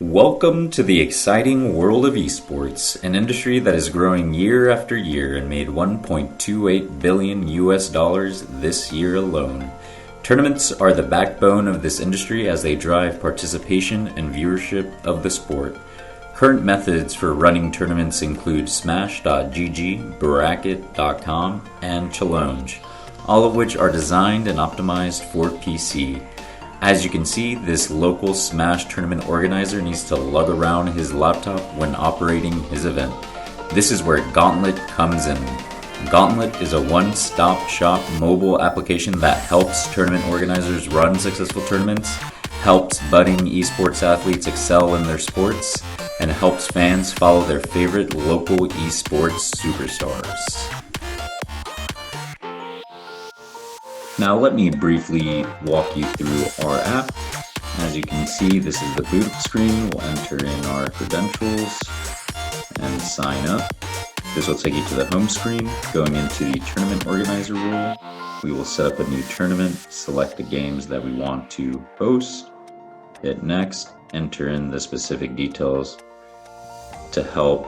Welcome to the exciting world of esports, an industry that is growing year after year and made $1.28 billion this year alone. Tournaments are the backbone of this industry as they drive participation and viewership of the sport. Current methods for running tournaments include Smash.gg, Bracket.com, and Challenge, all of which are designed and optimized for PC. As you can see, this local Smash tournament organizer needs to lug around his laptop when operating his event. This is where Gauntlet comes in. Gauntlet is a one-stop shop mobile application that helps tournament organizers run successful tournaments, helps budding esports athletes excel in their sports, and helps fans follow their favorite local esports superstars. Now let me briefly walk you through our app. As you can see, this is the boot screen. We'll enter in our credentials and sign up. This will take you to the home screen. Going into the tournament organizer role, we will set up a new tournament, select the games that we want to host, hit next, enter in the specific details to help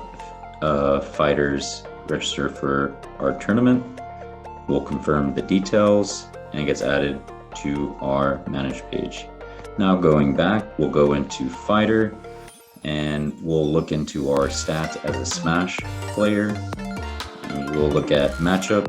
fighters register for our tournament. We'll confirm the details and it gets added to our manage page. Now going back, we'll go into Fighter and we'll look into our stats as a Smash player. And we'll look at matchups,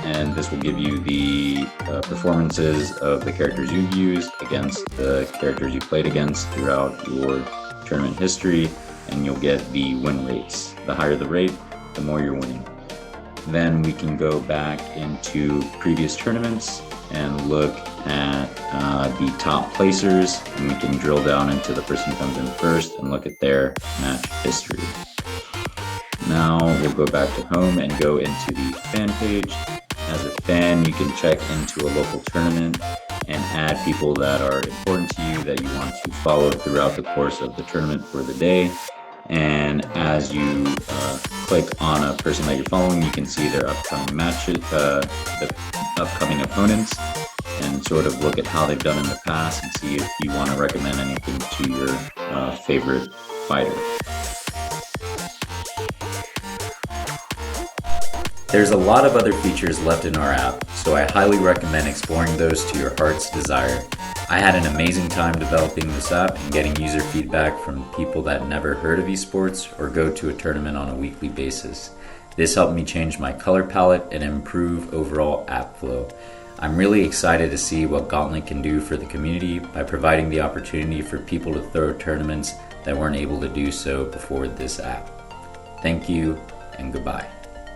and this will give you the performances of the characters you've used against the characters you played against throughout your tournament history, and you'll get the win rates. The higher the rate, the more you're winning. Then we can go back into previous tournaments and look at the top placers, and we can drill down into the person who comes in first and look at their match history. Now we'll go back to home and go into the fan page. As a fan, you can check into a local tournament and add people that are important to you that you want to follow throughout the course of the tournament for the day. And as you click on a person that you're following, you can see their upcoming matches, the upcoming opponents, and sort of look at how they've done in the past and see if you want to recommend anything to your favorite fighter. There's a lot of other features left in our app, so I highly recommend exploring those to your heart's desire. I had an amazing time developing this app and getting user feedback from people that never heard of esports or go to a tournament on a weekly basis. This helped me change my color palette and improve overall app flow. I'm really excited to see what Gauntlet can do for the community by providing the opportunity for people to throw tournaments that weren't able to do so before this app. Thank you and goodbye.